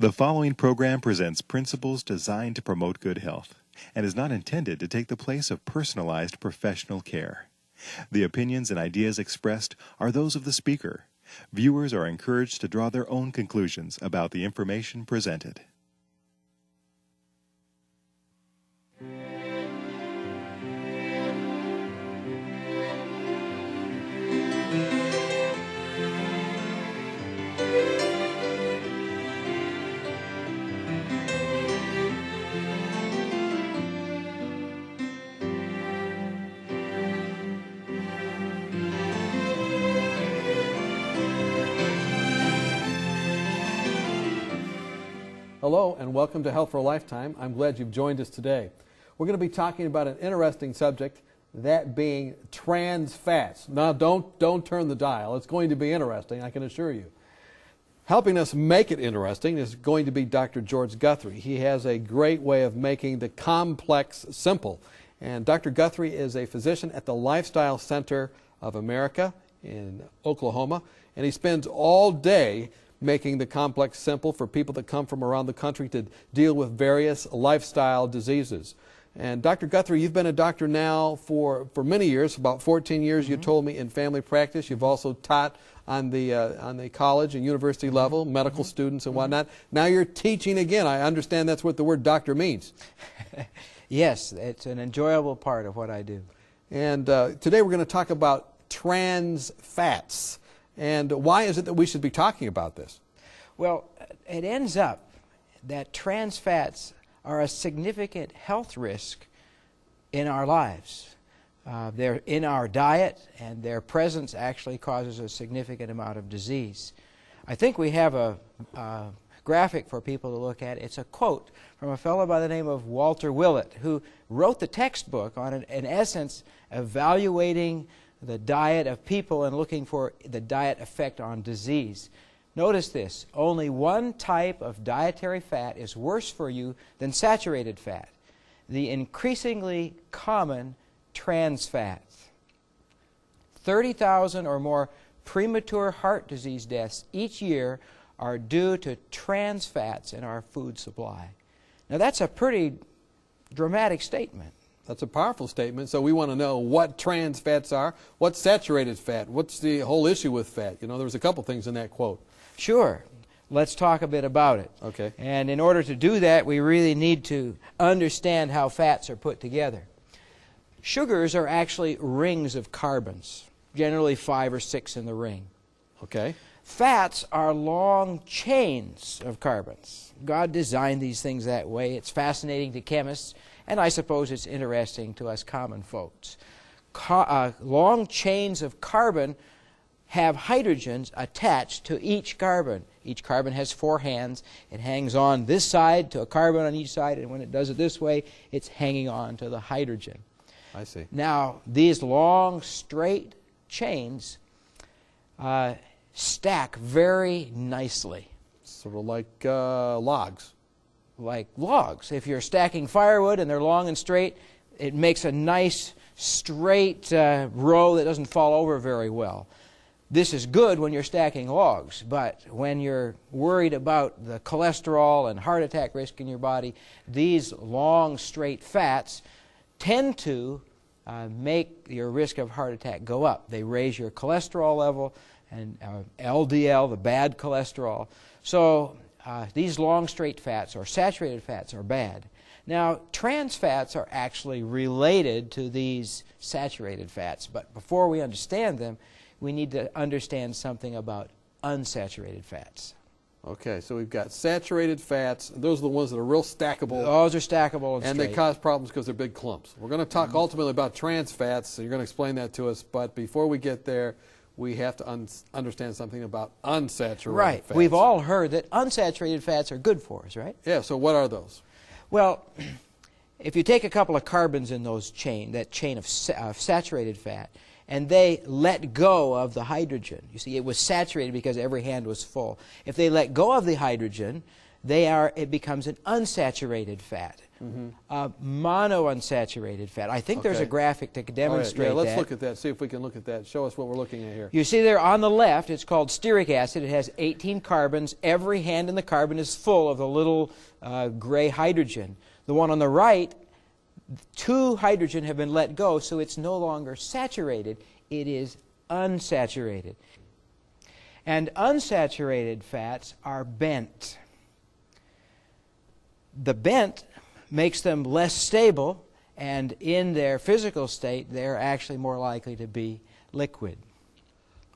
The following program presents principles designed to promote good health and is not intended to take the place of personalized professional care. The opinions and ideas expressed are those of the speaker. Viewers are encouraged to draw their own conclusions about the information presented. Hello and welcome to Health for a Lifetime. I'm glad you've joined us today. We're going to be talking about an interesting subject, that being trans fats. Now don't turn the dial. It's going to be interesting, I can assure you. Helping us make it interesting is going to be Dr. George Guthrie. He has a great way of making the complex simple. And Dr. Guthrie is a physician at the Lifestyle Center of America in Oklahoma, and he spends all day making the complex simple for people that come from around the country to deal with various lifestyle diseases. And Dr. Guthrie, you've been a doctor now for many years, about 14 years you told me in family practice. You've also taught on the college and university level, medical students and whatnot. Now you're teaching again. I understand that's what the word doctor means. Yes, it's an enjoyable part of what I do. And today we're going to talk about trans fats. And why is it that we should be talking about this? Well, it ends up that trans fats are a significant health risk in our lives. They're in our diet, and their presence actually causes a significant amount of disease. I think we have a graphic for people to look at. It's a quote from a fellow by the name of Walter Willett, who wrote the textbook on, in essence, evaluating the diet of people and looking for the diet effect on disease. Notice this: only one type of dietary fat is worse for you than saturated fat, the increasingly common trans fats. 30,000 or more premature heart disease deaths each year are due to trans fats in our food supply. Now that's a pretty dramatic statement. That's a powerful statement. So we want to know what trans fats are, what's saturated fat, what's the whole issue with fat. You know, there's a couple things in that quote. Sure. Let's talk a bit about it. Okay. And in order to do that, we really need to understand how fats are put together. Sugars are actually rings of carbons, generally 5 or 6 in the ring. Okay. Fats are long chains of carbons. God designed these things that way. It's fascinating to chemists, and I suppose it's interesting to us common folks. Long chains of carbon have hydrogens attached to each carbon. Each carbon has 4 hands. It hangs on this side to a carbon on each side, and when it does it this way, it's hanging on to the hydrogen. I see. Now, these long, straight chains stack very nicely. Sort of like logs. Like logs. If you're stacking firewood and they're long and straight, it makes a nice, straight row that doesn't fall over very well. This is good when you're stacking logs, but when you're worried about the cholesterol and heart attack risk in your body, these long, straight fats tend to make your risk of heart attack go up. They raise your cholesterol level and LDL, the bad cholesterol. So these long, straight fats or saturated fats are bad. Now, trans fats are actually related to these saturated fats, but before we understand them, we need to understand something about unsaturated fats. Okay, so we've got saturated fats. Those are the ones that are real stackable. Those are stackable and they straight. cause problems because they're big clumps. We're going to talk ultimately about trans fats, so you're going to explain that to us. But before we get there, we have to understand something about unsaturated fats. We've all heard that unsaturated fats are good for us, right? Yeah, so what are those? Well, if you take a couple of carbons in that chain of saturated fat, and they let go of the hydrogen. You see, it was saturated because every hand was full. If they let go of the hydrogen, it becomes an unsaturated fat. Monounsaturated fat. I think there's a graphic to demonstrate that. Yeah, let's that. look at that, see if we can look at that. Show us what we're looking at here. You see there on the left, it's called stearic acid. It has 18 carbons. Every hand in the carbon is full of the little gray hydrogen. The one on the right, 2 hydrogen have been let go, so it's no longer saturated. It is unsaturated. And unsaturated fats are bent. The bent makes them less stable, and in their physical state, they're actually more likely to be liquid.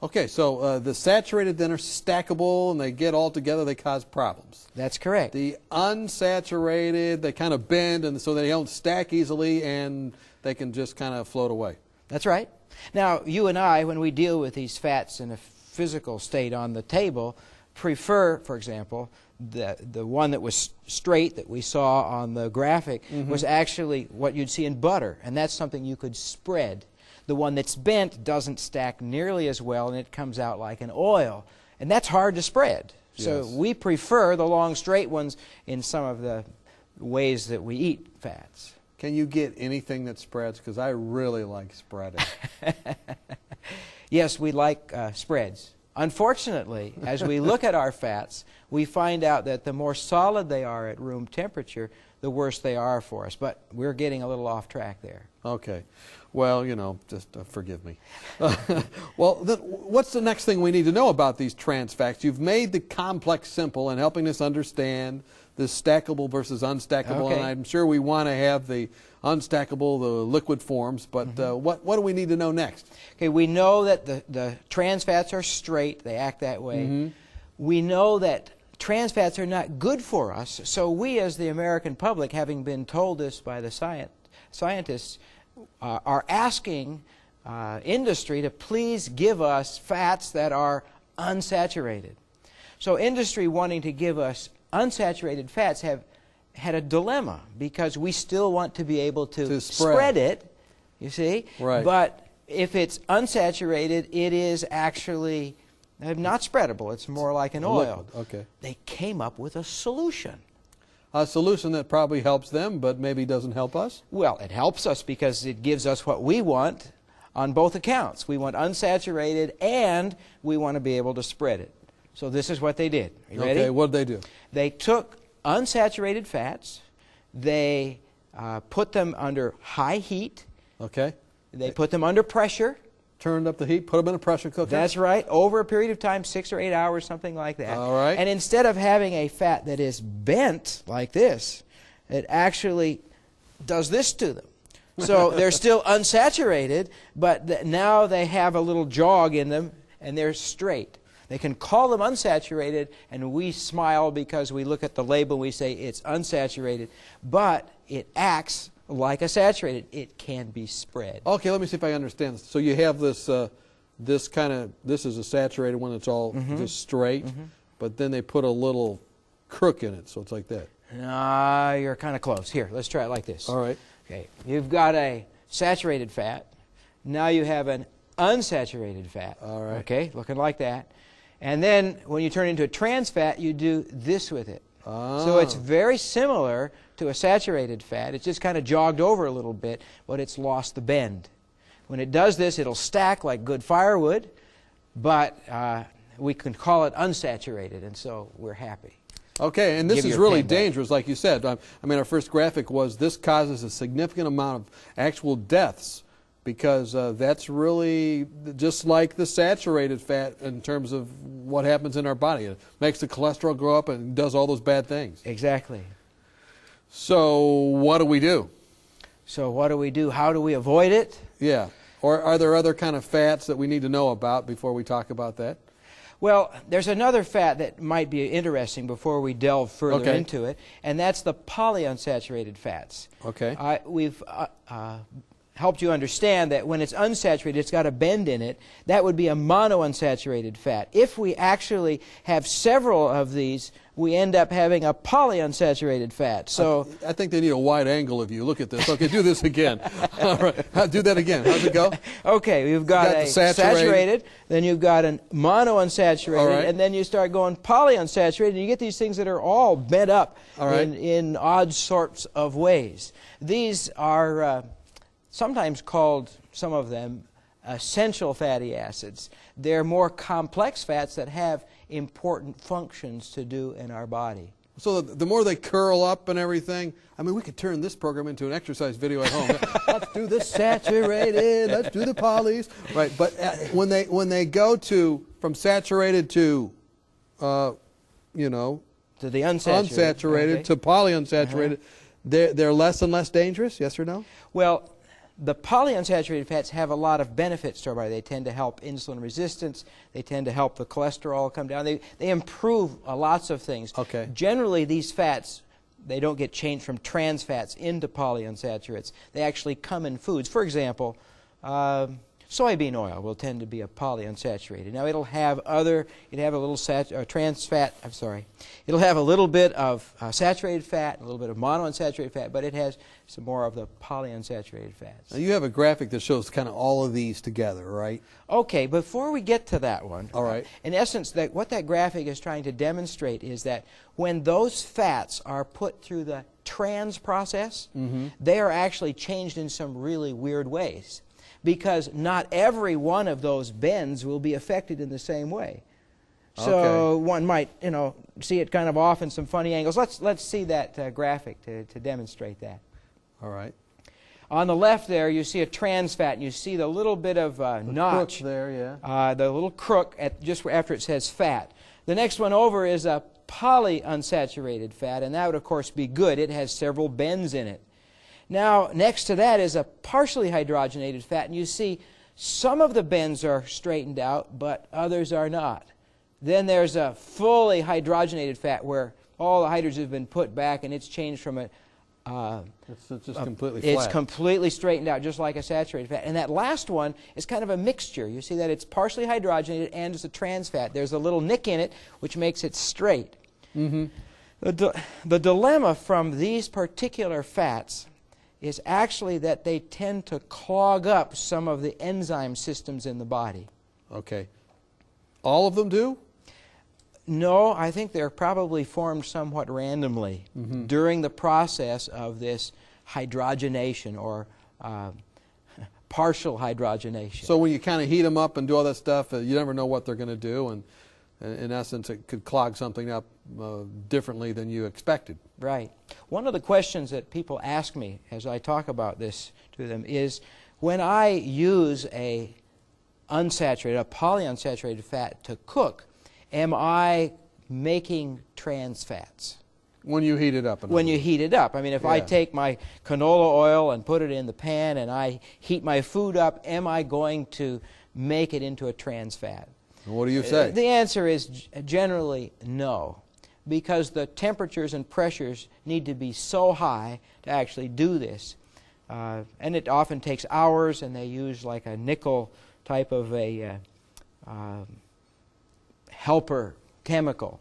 Okay, so the saturated then are stackable, and they get all together, they cause problems. That's correct. The unsaturated, they kind of bend, and so they don't stack easily, and they can just kind of float away. That's right. Now, you and I, when we deal with these fats in a physical state on the table, prefer, for example, the one that was straight that we saw on the graphic was actually what you'd see in butter, and that's something you could spread. The one that's bent doesn't stack nearly as well, and it comes out like an oil, and that's hard to spread. So we prefer the long straight ones in some of the ways that we eat fats. Can you get anything that spreads? Because I really like spreading. Yes, we like spreads. Unfortunately, as we look at our fats, we find out that the more solid they are at room temperature, the worse they are for us. But we're getting a little off track there. Okay. Well, you know, just forgive me. Well, what's the next thing we need to know about these trans fats? You've made the complex simple and helping us understand this stackable versus unstackable, and I'm sure we want to have the unstackable, the liquid forms, but what do we need to know next? Okay, we know that the trans fats are straight, they act that way. We know that trans fats are not good for us, so we as the American public, having been told this by the scientists, are asking industry to please give us fats that are unsaturated. So industry wanting to give us unsaturated fats have had a dilemma because we still want to be able to spread it, you see? Right. But if it's unsaturated, it is actually not spreadable. It's more like an oil. Liquid. Okay. They came up with a solution. A solution that probably helps them, but maybe doesn't help us? Well, it helps us because it gives us what we want on both accounts. We want unsaturated and we want to be able to spread it. So this is what they did. You ready? Okay, what did they do? They took unsaturated fats, they put them under high heat, Okay. they put them under pressure. Turned up the heat, put them in a pressure cooker? That's right, over a period of time, 6 or 8 hours, something like that. All right. And instead of having a fat that is bent like this, it actually does this to them. So they're still unsaturated, but now they have a little jog in them, and they're straight. They can call them unsaturated, and we smile because we look at the label and we say it's unsaturated, but it acts like a saturated. It can be spread. Okay, let me see if I understand this. So you have this, this is a saturated one that's all just straight, but then they put a little crook in it, so it's like that. You're kind of close. Here, let's try it like this. All right. Okay, you've got a saturated fat. Now you have an unsaturated fat. All right. Okay, looking like that. And then when you turn into a trans fat, you do this with it. So it's very similar to a saturated fat. It's just kind of jogged over a little bit, but it's lost the bend. When it does this, it'll stack like good firewood, but we can call it unsaturated, and so we're happy. Okay, and this is really dangerous, like you said. I mean, our first graphic was this causes a significant amount of actual deaths because that's really just like the saturated fat in terms of what happens in our body. It makes the cholesterol go up and does all those bad things. Exactly. So what do we do? So what do we do? How do we avoid it? Yeah. Or are there other kind of fats that we need to know about before we talk about that? Well, there's another fat that might be interesting before we delve further into it, and that's the polyunsaturated fats. Okay. We've helped you understand that when it's unsaturated, it's got a bend in it. That would be a monounsaturated fat. If we actually have several of these, we end up having a polyunsaturated fat. So I think they need a wide angle of you. Look at this. Okay, do this again. All right, do that again. How's it go? Okay, you've got the a saturated, then you've got a monounsaturated, all right, and then you start going polyunsaturated, and you get these things that are all bent up all right, in odd sorts of ways. These are sometimes called, some of them, essential fatty acids. They're more complex fats that have important functions to do in our body. So the more they curl up and everything, I mean, we could turn this program into an exercise video at home. Let's do the saturated, let's do the polys. Right, but when they go from saturated to, you know, to the unsaturated, okay, to polyunsaturated, they're less and less dangerous, yes or no? Well, the polyunsaturated fats have a lot of benefits to our body. They tend to help insulin resistance. They tend to help the cholesterol come down. They improve lots of things. Okay. Generally, these fats, they don't get changed from trans fats into polyunsaturates. They actually come in foods. For example, soybean oil will tend to be a polyunsaturated. Now, it'll have a little trans fat, it'll have a little bit of saturated fat, and a little bit of monounsaturated fat, but it has some more of the polyunsaturated fats. Now, you have a graphic that shows kind of all of these together, right? Okay, before we get to that one, all right, in essence, what that graphic is trying to demonstrate is that when those fats are put through the trans process, they are actually changed in some really weird ways, because not every one of those bends will be affected in the same way. So one might, see it kind of off in some funny angles. Let's see that graphic to demonstrate that. All right. On the left there, you see a trans fat, and you see the little bit of notch there, yeah. The little crook just after it says fat. The next one over is a polyunsaturated fat, and that would, of course, be good. It has several bends in it. Now, next to that is a partially hydrogenated fat, and you see some of the bends are straightened out, but others are not. Then there's a fully hydrogenated fat where all the hydrogens have been put back, and it's changed from it's just completely flat. It's completely straightened out, just like a saturated fat. And that last one is kind of a mixture. You see that it's partially hydrogenated and it's a trans fat. There's a little nick in it, which makes it straight. The dilemma from these particular fats is actually that they tend to clog up some of the enzyme systems in the body. Okay. All of them do? No, I think they're probably formed somewhat randomly during the process of this hydrogenation or partial hydrogenation. So when you kind of heat them up and do all that stuff, you never know what they're going to do, and in essence it could clog something up differently than you expected. Right. One of the questions that people ask me as I talk about this to them is, when I use a polyunsaturated fat to cook, am I making trans fats? When you heat it up. When you heat it up. I mean, if I take my canola oil and put it in the pan and I heat my food up, am I going to make it into a trans fat? What do you say? The answer is generally no, because the temperatures and pressures need to be so high to actually do this. And it often takes hours, and they use like a nickel type of a helper chemical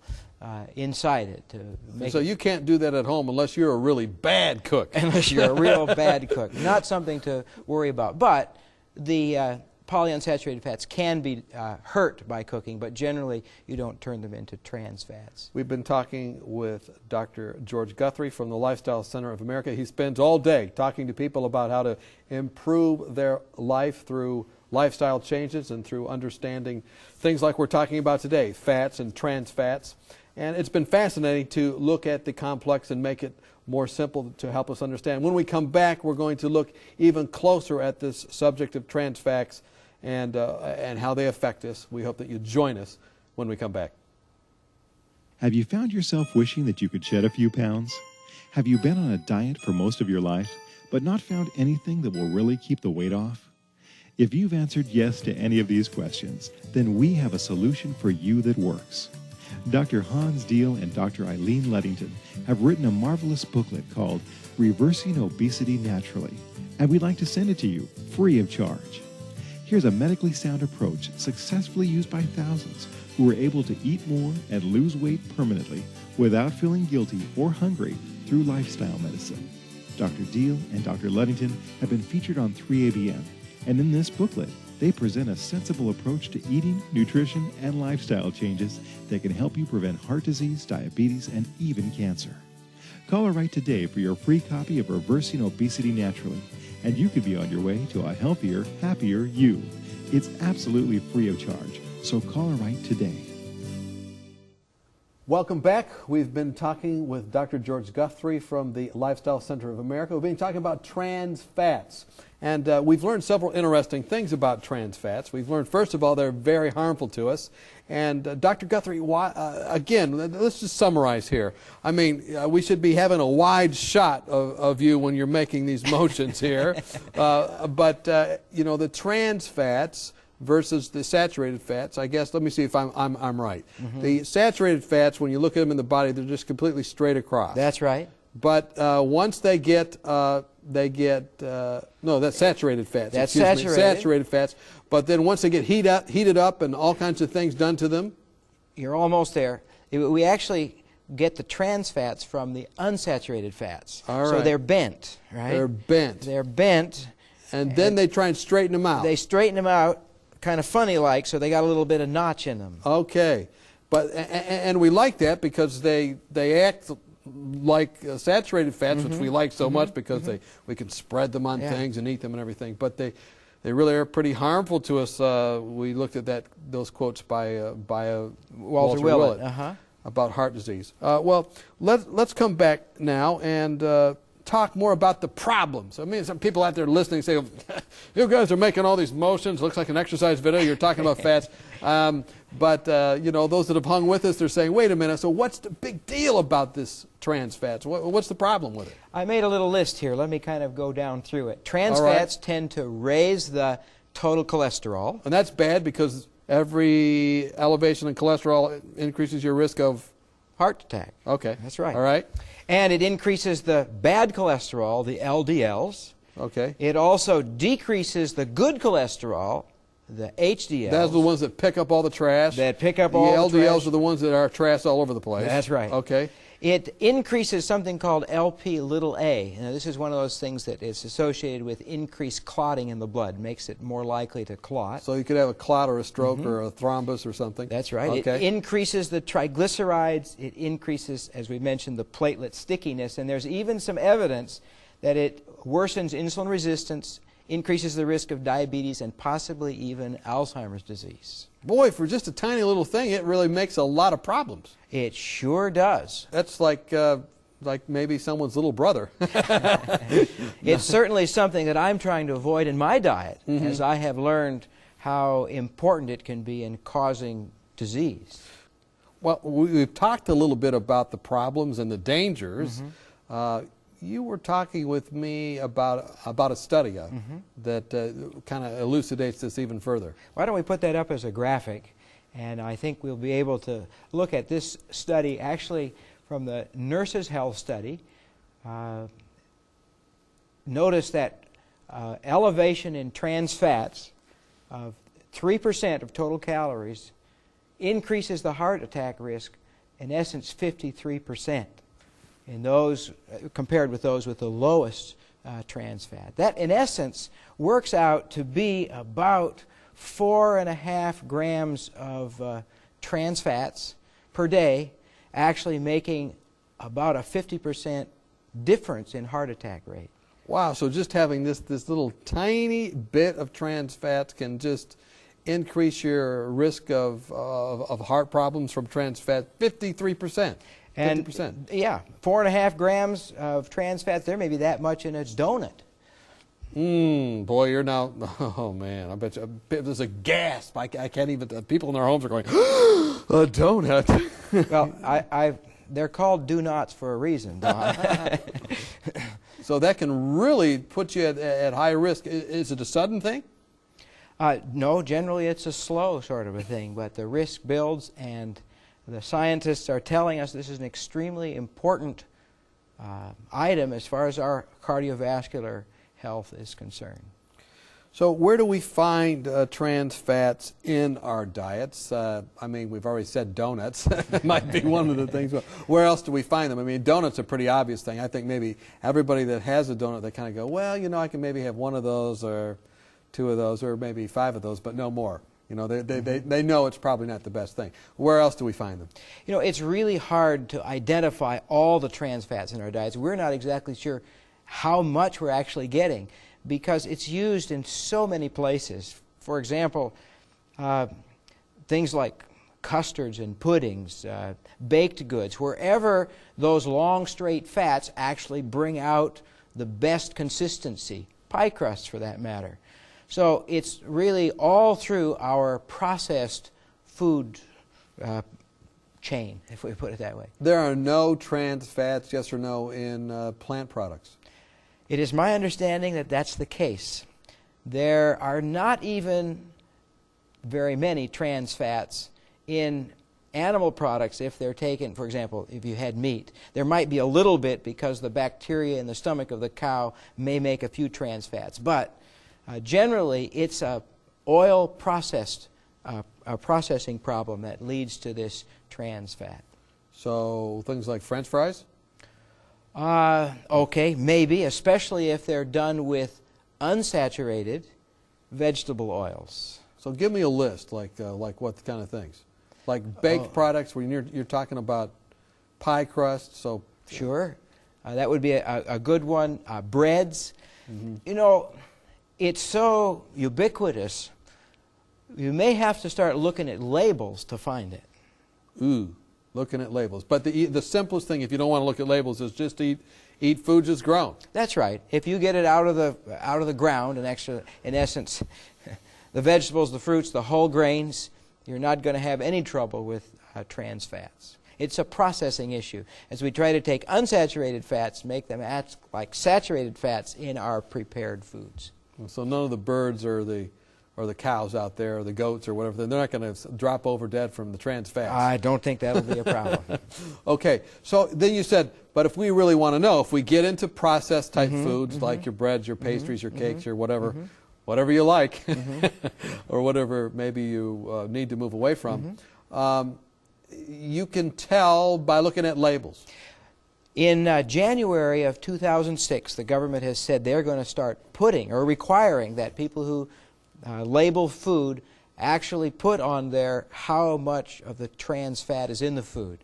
inside it to make so you can't do that at home unless you're a really bad cook. Unless you're a real bad cook. Not something to worry about. But the polyunsaturated fats can be hurt by cooking, but generally you don't turn them into trans fats. We've been talking with Dr. George Guthrie from the Lifestyle Center of America. He spends all day talking to people about how to improve their life through lifestyle changes and through understanding things like we're talking about today, fats and trans fats. And it's been fascinating to look at the complex and make it more simple to help us understand. When we come back, we're going to look even closer at this subject of trans fats and how they affect us. We hope that you join us when we come back. Have you found yourself wishing that you could shed a few pounds? Have you been on a diet for most of your life, but not found anything that will really keep the weight off? If you've answered yes to any of these questions, then we have a solution for you that works. Dr. Hans Deal and Dr. Eileen Ludington have written a marvelous booklet called Reversing Obesity Naturally, and we'd like to send it to you free of charge. Here's a medically sound approach successfully used by thousands who were able to eat more and lose weight permanently without feeling guilty or hungry through lifestyle medicine. Dr. Deal and Dr. Ludington have been featured on 3ABN, and in this booklet, they present a sensible approach to eating, nutrition, and lifestyle changes that can help you prevent heart disease, diabetes, and even cancer. Call or write today for your free copy of Reversing Obesity Naturally, and you could be on your way to a healthier, happier you. It's absolutely free of charge, so call or write today. Welcome back. We've been talking with Dr. George Guthrie from the Lifestyle Center of America. We've been talking about trans fats. And we've learned several interesting things about trans fats. We've learned, first of all, they're very harmful to us. And Dr. Guthrie, again, let's just summarize here. I mean, we should be having a wide shot of you when you're making these motions here. But you know, the trans fats versus the saturated fats, I guess, let me see if I'm right. Mm-hmm. The saturated fats, when you look at them in the body, they're just completely straight across. That's right. But once they get, no, that's saturated fats. That's saturated. Saturated fats. But then once they get heated up and all kinds of things done to them. You're almost there. We actually get the trans fats from the unsaturated fats. All right. So they're bent, right? They're bent. They're bent. And then they try and straighten them out. They straighten them out kind of funny-like, so they got a little bit of notch in them. Okay. But, and we like that because they act like saturated fats, which we like so much because we can spread them on things and eat them and everything. But they really are pretty harmful to us. We looked at those quotes by Walter Willett about heart disease. Well, let's come back now and talk more about the problems. I mean, some people out there listening say, you guys are making all these motions, looks like an exercise video, you're talking about fats. But you know, those that have hung with us, they're saying, wait a minute, so what's the big deal about this trans fats? What's the problem with it? I made a little list here. Let me kind of go down through it. Trans fats tend to raise the total cholesterol. And that's bad because every elevation in cholesterol increases your risk of heart attack. Okay. That's right. All right. And it increases the bad cholesterol, the LDLs. Okay. It also decreases the good cholesterol, the HDLs. That's the ones that pick up all the trash. That pick up all the LDLs trash. are the ones that are trash all over the place. That's right. Okay. It increases something called LP little a. Now, this is one of those things that is associated with increased clotting in the blood, makes it more likely to clot. So you could have a clot or a stroke or a thrombus or something. That's right. Okay. It increases the triglycerides. It increases, as we mentioned, the platelet stickiness. And there's even some evidence that it worsens insulin resistance, increases the risk of diabetes, and possibly even Alzheimer's disease. Boy, for just a tiny little thing, it really makes a lot of problems. It sure does. That's like maybe someone's little brother. It's certainly something that I'm trying to avoid in my diet, as I have learned how important it can be in causing disease. Well, we've talked a little bit about the problems and the dangers. You were talking with me about a study that kind of elucidates this even further. Why don't we put that up as a graphic, and I think we'll be able to look at this study actually from the Nurses' Health Study. Notice that elevation in trans fats of 3% of total calories increases the heart attack risk, in essence, 53%. In those, compared with those with the lowest trans fat. That, in essence, works out to be about 4.5 grams of trans fats per day, actually making about a 50% difference in heart attack rate. Wow, so just having this little tiny bit of trans fats can just increase your risk of heart problems from trans fat 53%. And 50%. Yeah, 4.5 grams of trans fats. There may be that much in a donut. Boy, you're now. Oh man, I bet you there's a gasp. I can't even. People in their homes are going, a donut. Well, they're called do-nots for a reason, Don. So that can really put you at high risk. Is it a sudden thing? No, generally it's a slow sort of a thing, but the risk builds, and The scientists are telling us this is an extremely important item as far as our cardiovascular health is concerned. So where do we find trans fats in our diets? I mean, we've already said donuts. It might be one of the things. Where else do we find them? I mean, donuts are a pretty obvious thing. I think maybe everybody that has a donut, they kind of go, well, you know, I can maybe have one of those or two of those or maybe 5 of those, but no more. You know, they know it's probably not the best thing. Where else do we find them? You know, it's really hard to identify all the trans fats in our diets. We're not exactly sure how much we're actually getting, because it's used in so many places. For example, things like custards and puddings, baked goods, wherever those long straight fats actually bring out the best consistency, pie crusts for that matter. So it's really all through our processed food chain, if we put it that way. There are no trans fats, yes or no, in plant products? It is my understanding that that's the case. There are not even very many trans fats in animal products if they're taken, for example, if you had meat. There might be a little bit because the bacteria in the stomach of the cow may make a few trans fats. But generally, it's a oil processing problem that leads to this trans fat. So things like French fries? Okay, maybe, especially if they're done with unsaturated vegetable oils. So give me a list, like what kind of things? Like baked products, when you're talking about pie crust, so... Sure. That would be a good one. Breads. Mm-hmm. You know, it's so ubiquitous, you may have to start looking at labels to find it. Ooh. Looking at labels. But the simplest thing, if you don't want to look at labels, is just eat food just grown. That's right. If you get it out of the ground, in essence, the vegetables, the fruits, the whole grains, you're not going to have any trouble with trans fats. It's a processing issue. As we try to take unsaturated fats, make them act like saturated fats in our prepared foods. So none of the birds or the cows out there, or the goats or whatever, they're not going to drop over dead from the trans fats. I don't think that'll be a problem. Okay, so then you said, but if we really want to know, if we get into processed type foods, like your breads, your pastries, your cakes, your whatever you like, or whatever maybe you need to move away from, you can tell by looking at labels. In January of 2006, the government has said they're going to start putting or requiring that people who label food actually put on there how much of the trans fat is in the food.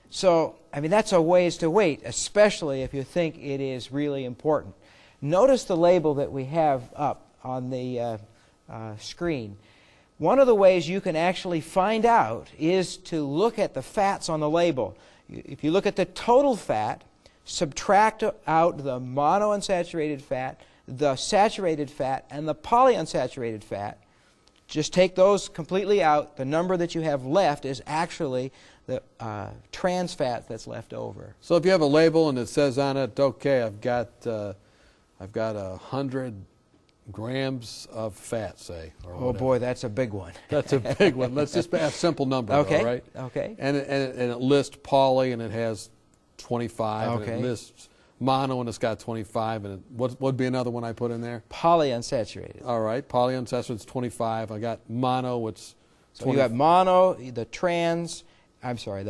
So, I mean, that's a ways to wait, especially if you think it is really important. Notice the label that we have up on the screen. One of the ways you can actually find out is to look at the fats on the label. If you look at the total fat, subtract out the monounsaturated fat, the saturated fat, and the polyunsaturated fat. Just take those completely out. The number that you have left is actually the trans fat that's left over. So if you have a label and it says on it, okay, I've got 100 grams of fat, say. Or oh boy, that's a big one. That's a big one. Let's just have a simple number, okay. Though, right? Okay. And it lists poly and it has 25. Okay. And it lists mono and it's got 25. And what would be another one I put in there? Polyunsaturated. All right. Polyunsaturated is 25. I got mono, it's 20. So you got mono, the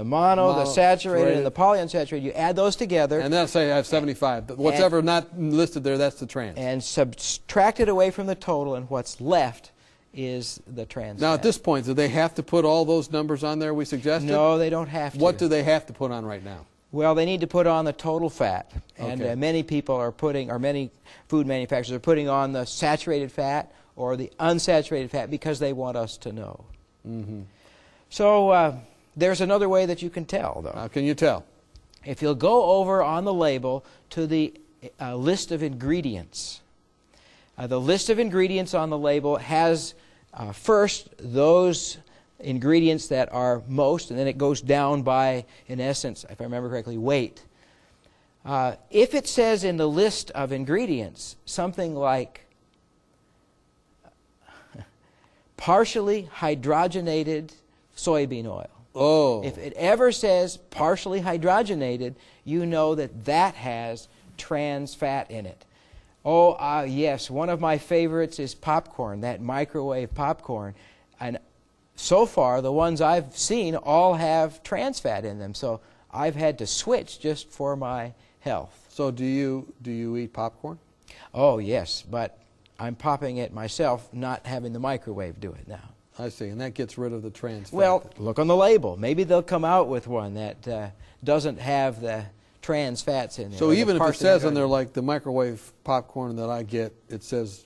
mono, the saturated, and the polyunsaturated. You add those together. And then say I have 75. Whatever not listed there, that's the trans. And subtract it away from the total, and what's left is the trans Now, fat. at this point, do they have to put all those numbers on there we suggested? No, they don't have to. What do they have to put on right now? Well, they need to put on the total fat. And Okay. many people are putting, or many food manufacturers are putting on the saturated fat or the unsaturated fat because they want us to know. Mm-hmm. So there's another way that you can tell, though. How can you tell? If you'll go over on the label to the list of ingredients. The list of ingredients on the label has first those ingredients that are most, and then it goes down by, in essence, if I remember correctly, weight. If it says in the list of ingredients something like partially hydrogenated soybean oil, Oh. If it ever says partially hydrogenated, you know that that has trans fat in it. Oh, yes, one of my favorites is popcorn, that microwave popcorn. And so far, the ones I've seen all have trans fat in them. So I've had to switch just for my health. So do you eat popcorn? Oh, yes, but I'm popping it myself, not having the microwave do it now. I see, and that gets rid of the trans fat. Well, look on the label. Maybe they'll come out with one that doesn't have the trans fats in there. So even if it says on there, like the microwave popcorn that I get, it says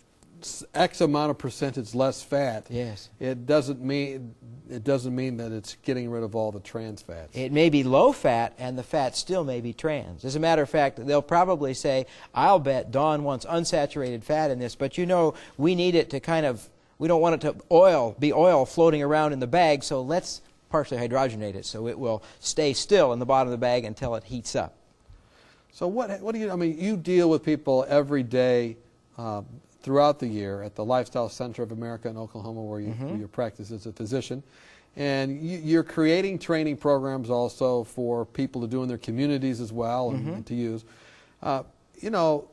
X amount of percentage less fat. Yes. It doesn't mean that it's getting rid of all the trans fats. It may be low fat, and the fat still may be trans. As a matter of fact, they'll probably say, "I'll bet Dawn wants unsaturated fat in this, but you know we need it to kind of, we don't want it to be oil floating around in the bag, so let's partially hydrogenate it so it will stay still in the bottom of the bag until it heats up." So what do you? I mean, you deal with people every day throughout the year at the Lifestyle Center of America in Oklahoma, where you practice as a physician, and you're creating training programs also for people to do in their communities as well and to use. You know,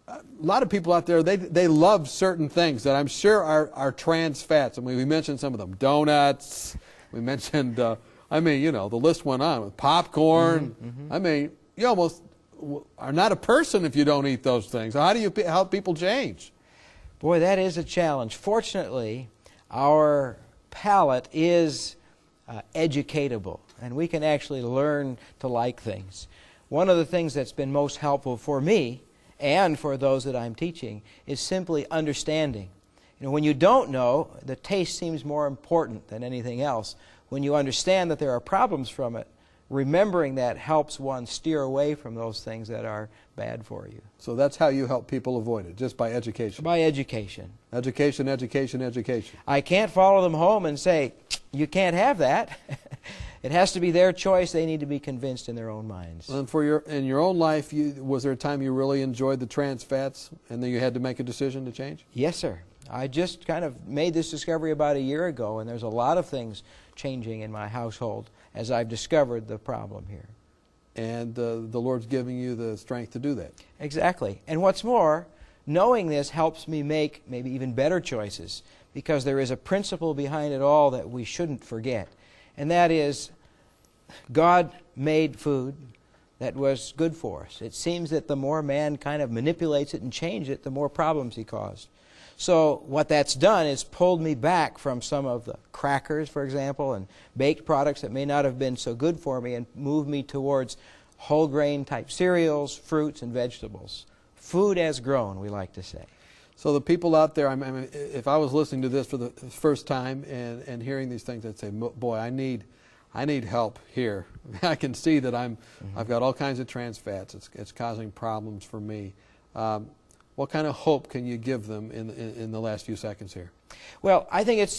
a lot of people out there, they love certain things that I'm sure are trans fats. I mean, we mentioned some of them, donuts. We mentioned, I mean, you know, the list went on with popcorn. I mean, you almost are not a person if you don't eat those things. How do you help people change? Boy, that is a challenge. Fortunately, our palate is educatable, and we can actually learn to like things. One of the things that's been most helpful for me and for those that I'm teaching is simply understanding. You know, when you don't know, the taste seems more important than anything else. When you understand that there are problems from it, remembering that helps one steer away from those things that are bad for you. So that's how you help people avoid it, just by education. By education. Education, education, education. I can't follow them home and say, you can't have that. It has to be their choice. They need to be convinced in their own minds. And in your own life, was there a time you really enjoyed the trans fats and then you had to make a decision to change? Yes, sir. I just kind of made this discovery about a year ago, and there's a lot of things changing in my household as I've discovered the problem here. And the Lord's giving you the strength to do that. Exactly. And what's more, knowing this helps me make maybe even better choices, because there is a principle behind it all that we shouldn't forget. And that is, God made food that was good for us. It seems that the more man kind of manipulates it and changes it, the more problems he caused. So what that's done is pulled me back from some of the crackers, for example, and baked products that may not have been so good for me, and moved me towards whole grain type cereals, fruits, and vegetables. Food as grown, we like to say. So the people out there, I mean, if I was listening to this for the first time and hearing these things, I'd say, boy, I need help here. I can see that I've got all kinds of trans fats. It's causing problems for me. What kind of hope can you give them in the last few seconds here? Well, I think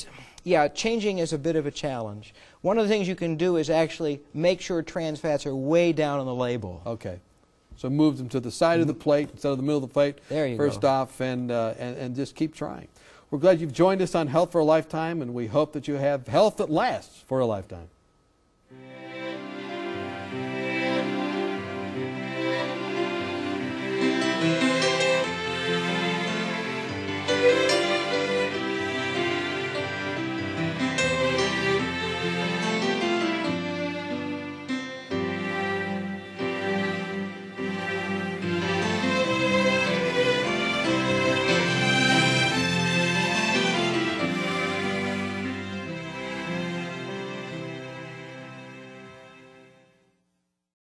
changing is a bit of a challenge. One of the things you can do is actually make sure trans fats are way down on the label. Okay. So move them to the side of the plate instead of the middle of the plate. There you first go. off, and just keep trying. We're glad you've joined us on Health for a Lifetime, and we hope that you have health that lasts for a lifetime.